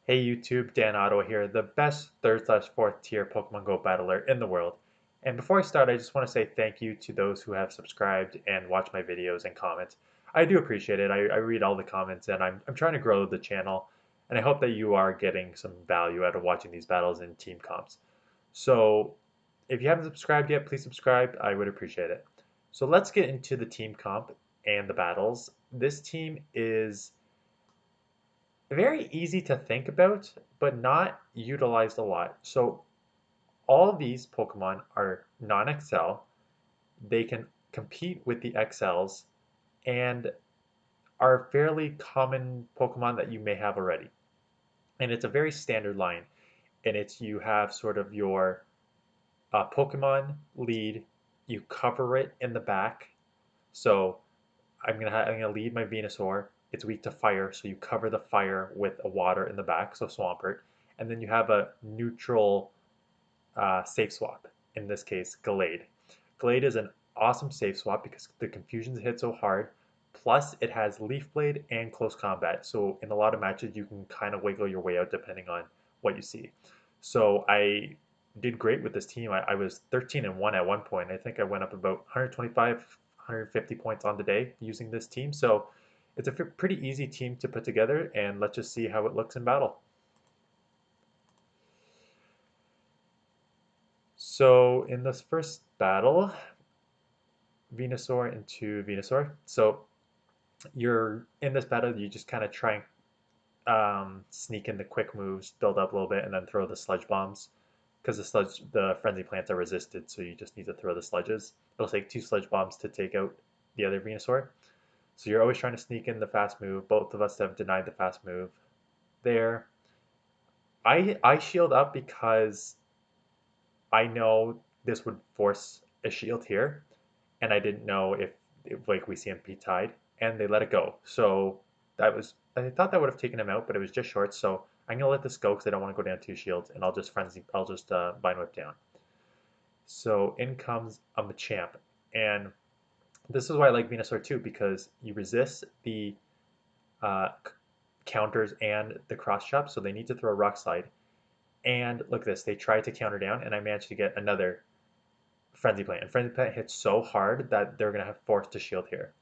Hey YouTube, Dan Otto here, the best 3rd/4th tier Pokemon Go battler in the world. And before I start, I just want to say thank you to those who have subscribed and watch my videos and comment. I do appreciate it. I read all the comments and I'm trying to grow the channel. And I hope that you are getting some value out of watching these battles and team comps. So if you haven't subscribed yet, please subscribe. I would appreciate it. So let's get into the team comp and the battles. This team is very easy to think about, but not utilized a lot. So all these Pokemon are non-XL. They can compete with the XLs and are fairly common Pokemon that you may have already. And it's a very standard line. And it's you have sort of your Pokemon lead, you cover it in the back. So I'm gonna lead my Venusaur. It's weak to fire, so you cover the fire with a water in the back, so Swampert, and then you have a neutral safe swap. In this case, Gallade. Gallade is an awesome safe swap because the confusions hit so hard. Plus, it has Leaf Blade and Close Combat, so in a lot of matches you can kind of wiggle your way out depending on what you see. So I did great with this team. I was 13-1 at one point. I think I went up about 125, 150 points on the day using this team. So it's a pretty easy team to put together, and let's just see how it looks in battle. So in this first battle, Venusaur into Venusaur. So you're in this battle, you just kind of try and sneak in the quick moves, build up a little bit, and then throw the sludge bombs. Because the frenzy plants are resisted, so you just need to throw the sludges. It'll take 2 sludge bombs to take out the other Venusaur. So you're always trying to sneak in the fast move. Both of us have denied the fast move there. I shield up because I know this would force a shield here, and I didn't know if like we see CMP tied, and they let it go. So I thought that would have taken him out, but it was just short. So I'm gonna let this go because I don't want to go down 2 shields, and I'll just Vine Whip down. So in comes a Machamp, and this is why I like Venusaur too because you resist the uh, counters and the cross chop, so they need to throw a Rock Slide. And look at this, they tried to counter down, and I managed to get another Frenzy Plant. And Frenzy Plant hits so hard that they're going to have forced to shield here.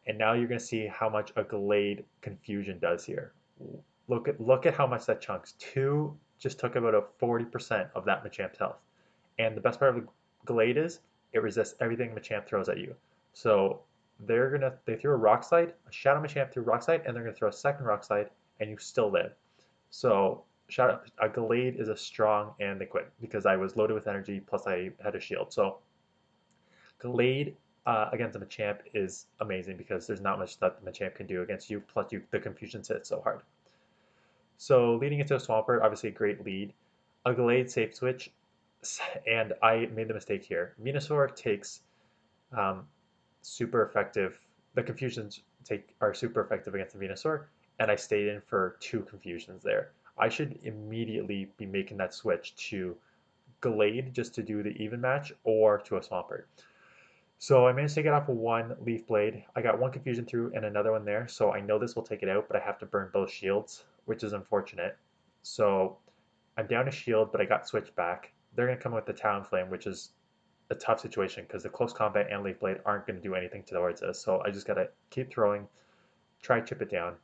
And now you're going to see how much a Gallade Confusion does here. Look at how much that chunks. 2 just took about a 40% of that Machamp's health. And the best part of the Gallade is it resists everything Machamp throws at you. So they threw a Rock Slide, a Shadow Machamp threw Rock Slide, and they're gonna throw a second Rock Slide, and you still live. So a Gallade is a strong, and they quit because I was loaded with energy plus I had a shield. So Gallade against a Machamp is amazing because there's not much that the Machamp can do against you. Plus, the confusion hits so hard. So leading into a Swampert, obviously a great lead. A Gallade safe switch, and I made the mistake here. Venusaur takes um, super effective. The confusions are super effective against the Venusaur, and I stayed in for 2 confusions there. I should immediately be making that switch to Gallade just to do the even match or to a Swampert. So I managed to get off of 1 Leaf Blade. I got 1 confusion through and another one there, so I know this will take it out, but I have to burn both shields, which is unfortunate. So I'm down a shield, but I got switched back. They're going to come with the Talonflame, which is a tough situation because the Close Combat and Leaf Blade aren't going to do anything towards us. So I just got to keep throwing, try to chip it down.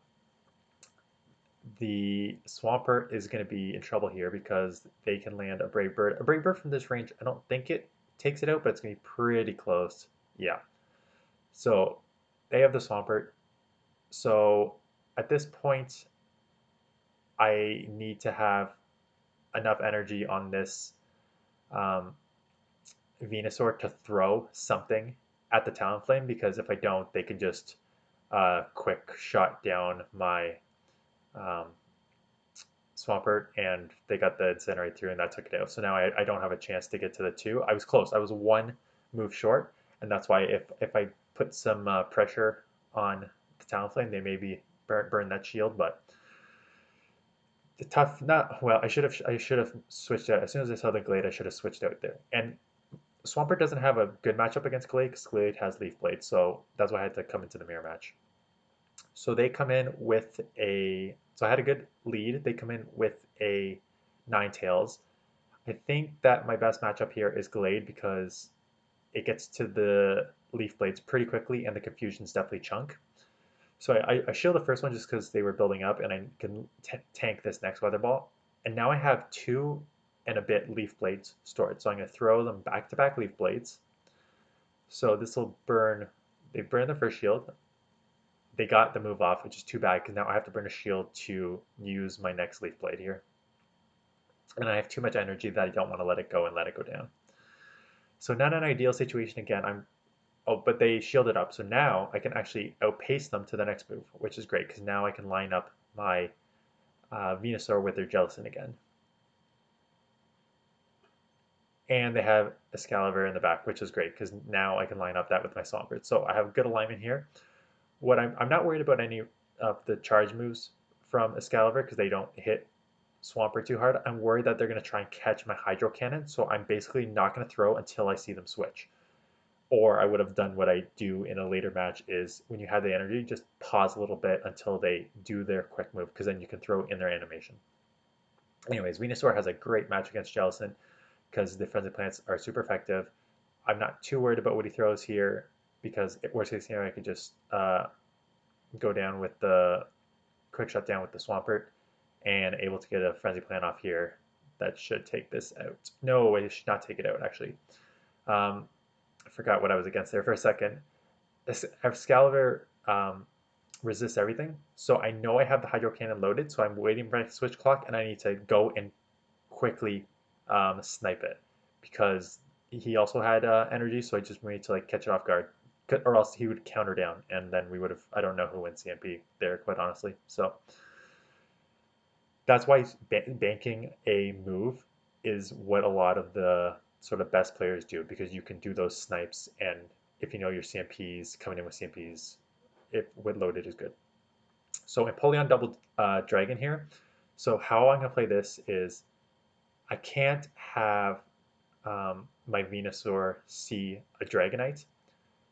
The Swampert is going to be in trouble here because they can land a Brave Bird. A Brave Bird from this range, I don't think it takes it out, but it's going to be pretty close. Yeah. So they have the Swampert. So at this point, I need to have enough energy on this um, Venusaur to throw something at the Talonflame because if I don't, they can just quick shot down my um, Swampert and they got the Incinerate through and that took it out. So now I don't have a chance to get to the 2. I was close. I was 1 move short, and that's why if I put some pressure on the Talonflame, they maybe burn that shield, but the tough not well I should have switched out as soon as I saw the Glade. I should have switched out there. And Swampert doesn't have a good matchup against Glade because Glade has Leaf Blade, so that's why I had to come into the mirror match. So they come in with a So I had a good lead. They come in with a Ninetales. I think that my best matchup here is Gallade because it gets to the Leaf Blades pretty quickly and the confusion's definitely chunk. So I shield the first one just because they were building up and I can tank this next Weather Ball. And now I have 2 and a bit Leaf Blades stored. So I'm going to throw them back to back Leaf Blades. So this will burn, they burn the first shield. They got the move off, which is too bad because now I have to burn a shield to use my next Leaf Blade here. And I have too much energy that I don't want to let it go and let it go down. So not an ideal situation again. Oh, but they shielded up. So now I can actually outpace them to the next move, which is great because now I can line up my Venusaur with their Jellicent again. And they have Excalibur in the back, which is great because now I can line up that with my Swampert. So I have good alignment here. What I'm not worried about any of the charge moves from Excalibur because they don't hit Swampert too hard. I'm worried that they're going to try and catch my Hydro Cannon, so I'm basically not going to throw until I see them switch. Or I would have done what I do in a later match is when you have the energy, just pause a little bit until they do their quick move because then you can throw in their animation. Anyways, Venusaur has a great match against Jellicent because the Frenzy Plants are super effective. I'm not too worried about what he throws here because worst case scenario, I could just go down with the quick shutdown with the Swampert and able to get a Frenzy Plant off here. That should take this out. No, it should not take it out actually. I forgot what I was against there for a second. Excalibur resists everything, so I know I have the Hydro Cannon loaded, so I'm waiting for my switch clock, and I need to go and quickly snipe it because he also had energy, so I just need to like catch it off guard, or else he would counter down, and then we would have. I don't know who wins CMP there, quite honestly. So that's why banking a move is what a lot of the sort of best players do because you can do those snipes, and if you know your CMPs coming in with CMPs, if with loaded is good. So Empoleon double dragon here. So how I'm gonna play this is I can't have my Venusaur see a Dragonite,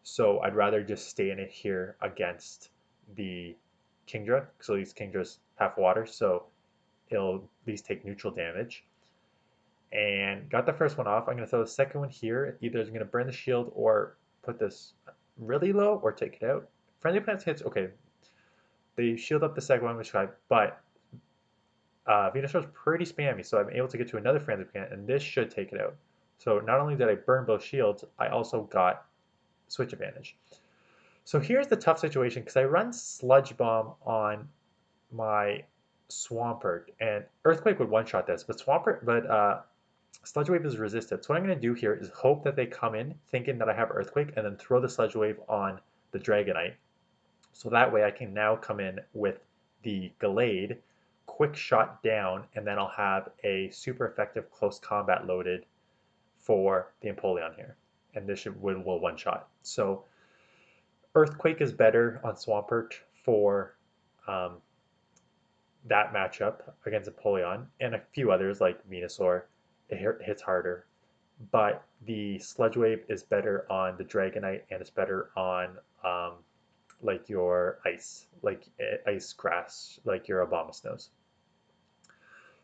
so I'd rather just stay in it here against the Kingdra because at least Kingdra's half water, so it'll at least take neutral damage. And got the first one off. I'm going to throw the second one here. Either it's going to burn the shield or put this really low or take it out. Friendly plants hits, okay. They shield up the second one, which I, but Venusaur's pretty spammy, so I'm able to get to another friendly plant, and this should take it out. So not only did I burn both shields, I also got switch advantage. So here's the tough situation because I run Sludge Bomb on my Swampert, and Earthquake would one-shot this, but Sludge Wave is resisted. So what I'm going to do here is hope that they come in thinking that I have Earthquake and then throw the Sludge Wave on the Dragonite. So that way I can now come in with the Gallade, quick shot down, and then I'll have a super effective close combat loaded for the Empoleon here. And this will one-shot. So Earthquake is better on Swampert for that matchup against Empoleon, and a few others like Venusaur. It hits harder, but the Sludge Wave is better on the Dragonite, and it's better on like your ice grass, like your Abomasnows.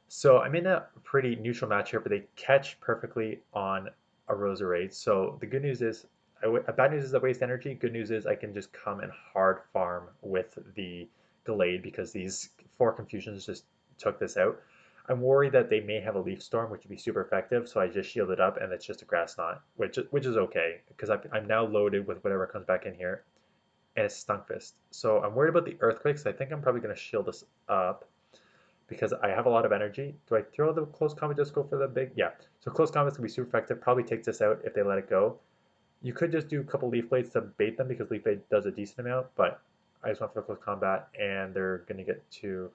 So I'm in a pretty neutral match here, but they catch perfectly on a Roserade. So the good news is, bad news is I waste energy. Good news is I can just come and hard farm with the Gallade because these 4 Confusions just took this out. I'm worried that they may have a Leaf Storm, which would be super effective, so I just shield it up, and it's just a Grass Knot, which is okay, because I'm now loaded with whatever comes back in here, and it's Stunfist. So I'm worried about the Earthquakes. I think I'm probably going to shield this up because I have a lot of energy. Do I throw the close combat, just go for the big? Yeah. So close combat's going to be super effective. Probably takes this out if they let it go. You could just do a couple Leaf Blades to bait them because Leaf Blade does a decent amount, but I just went for the close combat, and they're going to get to,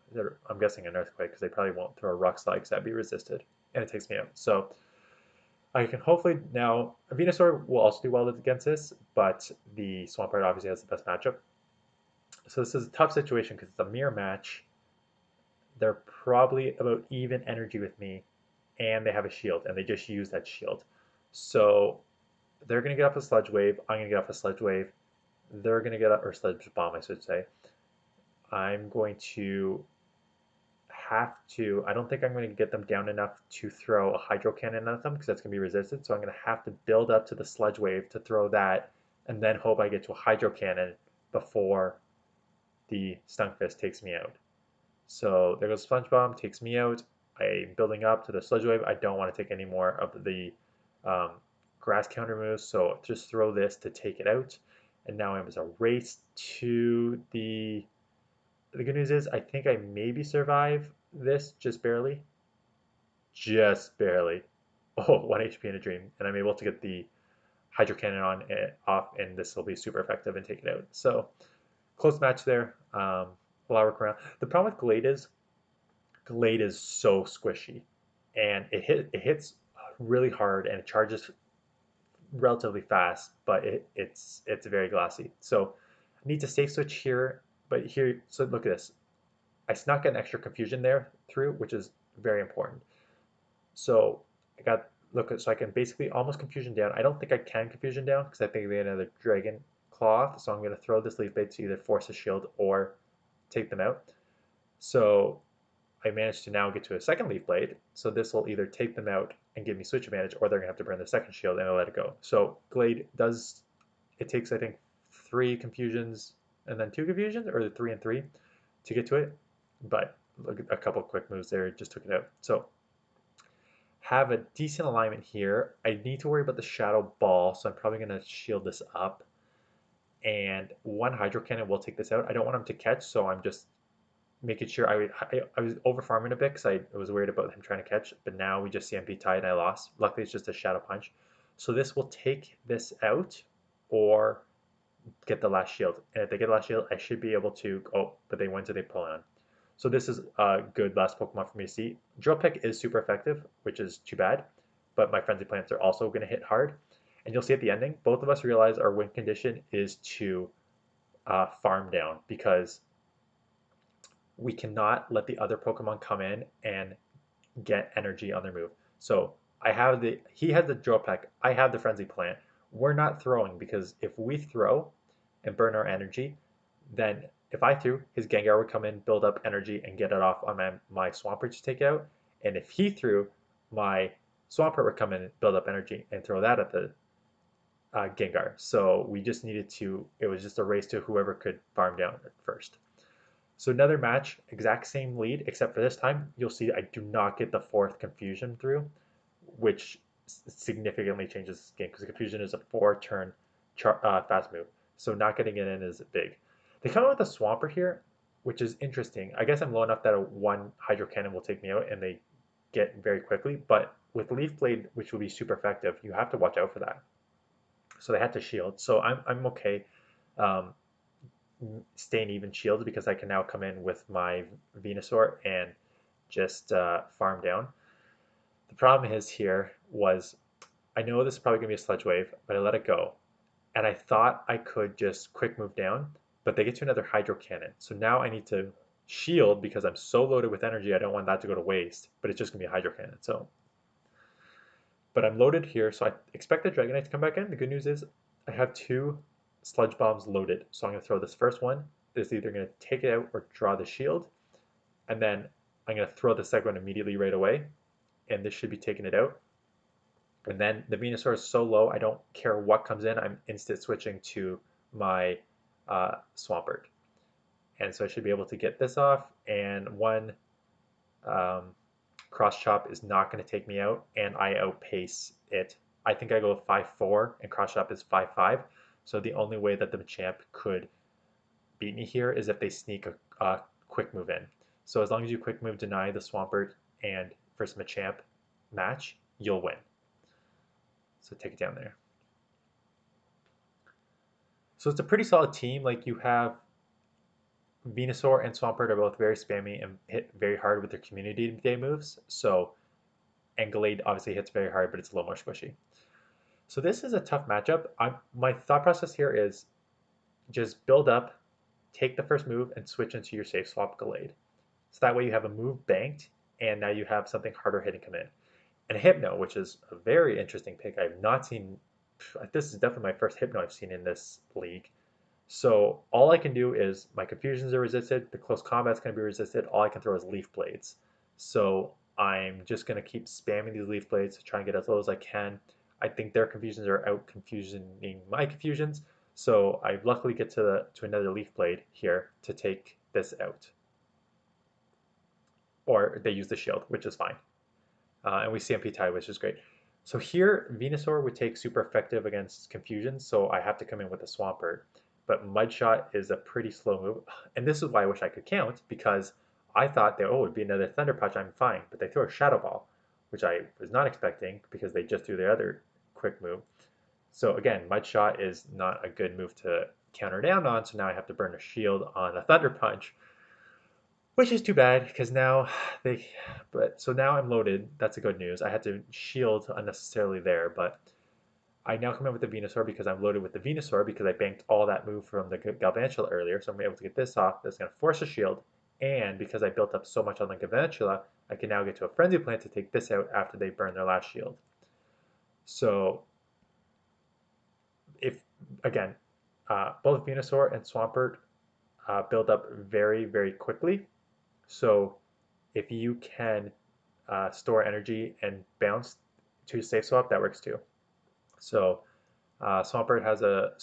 I'm guessing, an Earthquake because they probably won't throw a Rock Slide because that'd be resisted, and it takes me out. So I can hopefully now, Venusaur will also do well against this, but the Swampert obviously has the best matchup. So this is a tough situation because it's a mirror match. They're probably about even energy with me, and they have a shield, and they just use that shield. So they're going to get off a Sludge Wave. I'm going to get off a Sludge Wave. They're going to get up, or Sludge Bomb, I should say. I'm going to have to, I don't think I'm going to get them down enough to throw a Hydro Cannon at them because that's going to be resisted. So I'm going to have to build up to the Sludge Wave to throw that and then hope I get to a Hydro Cannon before the Stunfisk takes me out. So there goes Sponge Bomb, takes me out. I'm building up to the Sludge Wave. I don't want to take any more of the um, grass counter moves, so just throw this to take it out. And now I'm just a race to the good news is I think I maybe survive this just barely. Just barely. Oh, 1 HP in a dream. And I'm able to get the Hydro Cannon on it off, and this will be super effective and take it out. So close match there. A lot of work around. The problem with Gallade is so squishy, and it hits really hard and it charges relatively fast, but it's very glossy. So I need to safe switch here, but here, so look at this. I snuck an extra confusion there through, which is very important. So I got look at so I can basically almost confusion down. I don't think I can confusion down because I think they had another dragon claw. So I'm going to throw this leaf blade to either force a shield or take them out. So I managed to now get to a second leaf blade. So this will either take them out and give me switch advantage, or they're gonna have to burn the second shield and I'll let it go. So Glade does, it takes I think 3 confusions and then 2 confusions, or 3 and 3 to get to it. But look at a couple quick moves there, just took it out. So have a decent alignment here. I need to worry about the shadow ball, so I'm probably gonna shield this up. And 1 hydro cannon will take this out. I don't want him to catch, so I'm just making sure I was over farming a bit because I was worried about him trying to catch, but now we just CMP tied and I lost. Luckily, it's just a shadow punch. So this will take this out or get the last shield. And if they get the last shield, I should be able to, oh, but they went to they pull on. So this is a good last Pokemon for me to see. Drill Peck is super effective, which is too bad, but my Frenzy Plants are also going to hit hard. And you'll see at the ending, both of us realize our win condition is to farm down because we cannot let the other Pokemon come in and get energy on their move. So he has the Drill Peck, I have the Frenzy Plant. We're not throwing because if we throw and burn our energy, then if I threw, his Gengar would come in, build up energy, and get it off on my Swampert to take out. And if he threw, my Swampert would come in, build up energy, and throw that at the Gengar. So we just needed to, it was just a race to whoever could farm down at first. So another match, exact same lead, except for this time, you'll see I do not get the 4th confusion through, which significantly changes this game because confusion is a 4-turn fast move. So not getting it in is big. They come out with a Swampert here, which is interesting. I guess I'm low enough that a 1 Hydro Cannon will take me out and they get very quickly, but with Leaf Blade, which will be super effective, you have to watch out for that. So they had to shield. So I'm okay. Staying even shielded because I can now come in with my Venusaur and just farm down. The problem is here was I know this is probably going to be a Sludge Wave, but I let it go. And I thought I could just quick move down, but they get to another Hydro Cannon. So now I need to shield because I'm so loaded with energy, I don't want that to go to waste, but it's just going to be a Hydro Cannon. So, but I'm loaded here, so I expect the Dragonite to come back in. The good news is I have 2 Sludge Bombs loaded. So I'm going to throw this first one. It's either going to take it out or draw the shield. And then I'm going to throw the second one immediately right away. And this should be taking it out. And then the Venusaur is so low, I don't care what comes in. I'm instant switching to my Swampert. And so I should be able to get this off. And 1 Cross Chop is not going to take me out. And I outpace it. I think I go 5-4 and Cross Chop is 5-5. So the only way that the Machamp could beat me here is if they sneak a quick move in. So as long as you quick move deny the Swampert and first Machamp match, you'll win. So take it down there. So it's a pretty solid team. Like you have Venusaur and Swampert are both very spammy and hit very hard with their community day moves. So, and Gallade obviously hits very hard, but it's a little more squishy. So this is a tough matchup. My thought process here is just build up, take the first move, and switch into your safe swap Gallade. So that way you have a move banked, and now you have something harder hitting come in. And Hypno, which is a very interesting pick. I have not seen, this is definitely my first Hypno I've seen in this league. So all I can do is my confusions are resisted, the close combat's going to be resisted. All I can throw is leaf blades. So I'm just going to keep spamming these leaf blades to try and get as low as I can. I think their confusions are out confusioning my confusions. So I luckily get to another leaf blade here to take this out. Or they use the shield, which is fine. And we CMP tie, which is great. So here, Venusaur would take super effective against confusion, so I have to come in with a Swampert. But Mudshot is a pretty slow move, and this is why I wish I could count, because I thought that, oh, it would be another Thunder Punch, I'm fine. But they throw a Shadow Ball, which I was not expecting, because they just threw their other quick move. So again, Mudshot is not a good move to counter down on, so now I have to burn a shield on a Thunder Punch, which is too bad because now they, but so now I'm loaded. That's a good news. I had to shield unnecessarily there, but I now come in with the Venusaur because I'm loaded with the Venusaur because I banked all that move from the Galvantula earlier. So I'm able to get this off. That's going to force a shield. And because I built up so much on the Galvantula, I can now get to a Frenzy Plant to take this out after they burn their last shield. So if, again, both Venusaur and Swampert build up very, very quickly. So if you can store energy and bounce to safe swap, that works too. So Swampert has a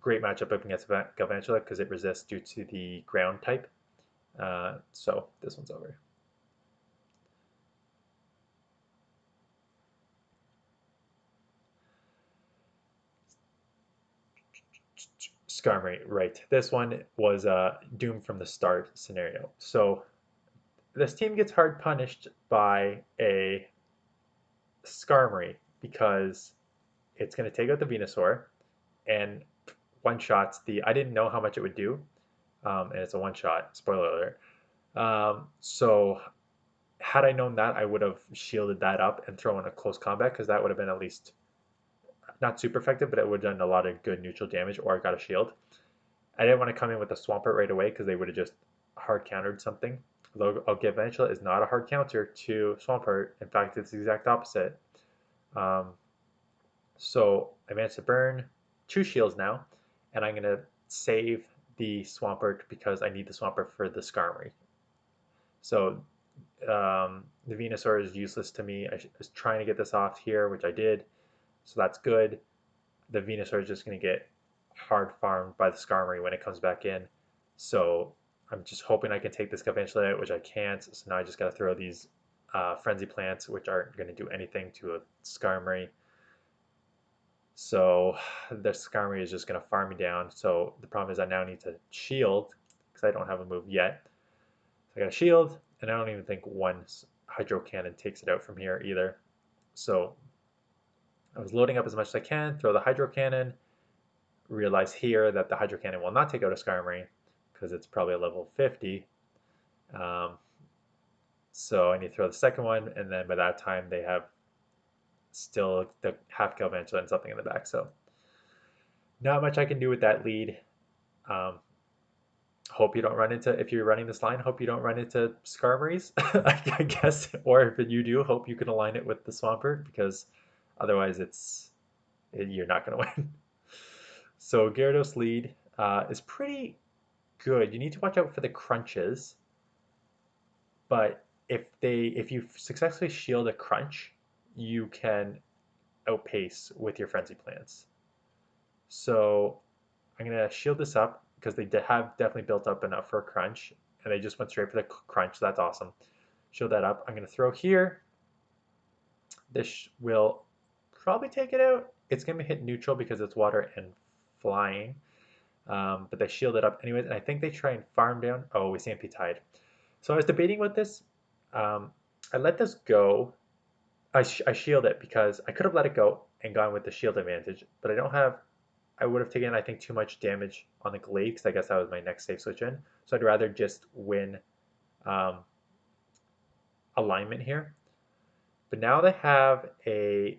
great matchup up against Galvantula because it resists due to the ground type. So this one's over. Skarmory, right. This one was doomed from the start scenario. So this team gets hard punished by a Skarmory because it's going to take out the Venusaur and one shots the. I didn't know how much it would do, and it's a one shot. Spoiler alert. So had I known that, I would have shielded that up and thrown a close combat because that would have been at least not super effective, but it would have done a lot of good neutral damage. Or I got a shield. I didn't want to come in with a Swampert right away because they would have just hard countered something. Although Galvantula is not a hard counter to Swampert. In fact, it's the exact opposite. Um, so I managed to burn 2 shields now, and I'm going to save the Swampert because I need the Swampert for the Skarmory. So the Venusaur is useless to me. I was trying to get this off here, which I did, so that's good. The Venusaur is just going to get hard farmed by the Skarmory when it comes back in. So I'm just hoping I can take this Galvantula out, which I can't. So now I just got to throw these Frenzy Plants, which aren't going to do anything to a Skarmory. So the Skarmory is just going to farm me down. So the problem is I now need to shield because I don't have a move yet. So I got a shield, and I don't even think one Hydro Cannon takes it out from here either. So I was loading up as much as I can, throw the Hydro Cannon, realize here that the Hydro Cannon will not take out a Skarmory because it's probably a level 50. So I need to throw the second one, and then by that time they have still the half Galvantula and something in the back. So not much I can do with that lead. Um, hope you don't run into, if you're running this line, hope you don't run into Skarmories, I guess. Or if you do, hope you can align it with the Swampert because otherwise you're not going to win. So Gyarados lead is pretty good. You need to watch out for the crunches, but if you successfully shield a crunch, you can outpace with your frenzy plants. So I'm gonna shield this up because they have definitely built up enough for a crunch, and they just went straight for the crunch. So that's awesome. Shield that up. I'm gonna throw here. This will probably take it out. It's gonna hit neutral because it's water and flying. But they shield it up anyways, and I think they try and farm down. Oh, we CMP tied. So I was debating with this. I let this go. I shield it because I could have let it go and gone with the shield advantage, but I don't have. I would have taken, I think, too much damage on the Gallade because I guess that was my next safe switch in. So I'd rather just win alignment here. But now they have a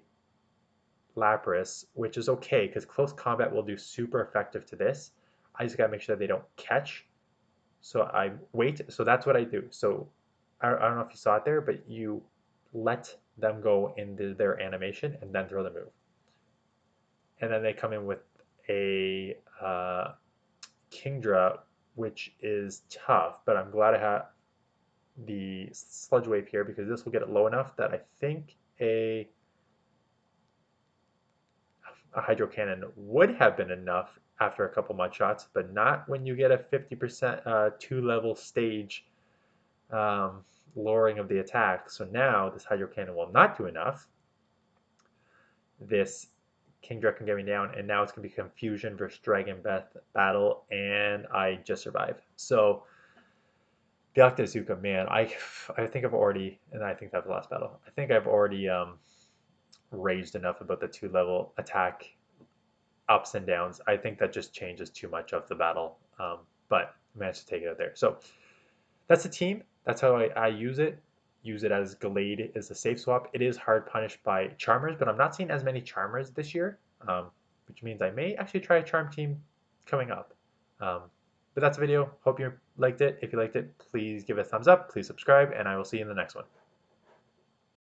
Lapras, which is okay because close combat will do super effective to this. I just gotta make sure they don't catch. So I wait. So that's what I do. So I don't know if you saw it there, but you let them go into their animation and then throw the move. And then they come in with a Kingdra, which is tough, but I'm glad I have the Sludge Wave here because this will get it low enough that I think a Hydro Cannon would have been enough after a couple mud shots, but not when you get a 50% 2-level stage um, lowering of the attack. So now this Hydro Cannon will not do enough. This Kingdra can get me down, and now it's going to be Confusion versus Dragon Breath battle, and I just survive. So the Octazooka, man, I think I've already, and I think that's the last battle. I think I've already raged enough about the 2-level attack ups and downs. I think that just changes too much of the battle, but I managed to take it out there. So that's the team. That's how I use it. Use it as Gallade is a safe swap. It is hard punished by Charmers, but I'm not seeing as many Charmers this year, which means I may actually try a Charm team coming up. But that's the video. Hope you liked it. If you liked it, please give it a thumbs up. Please subscribe, and I will see you in the next one.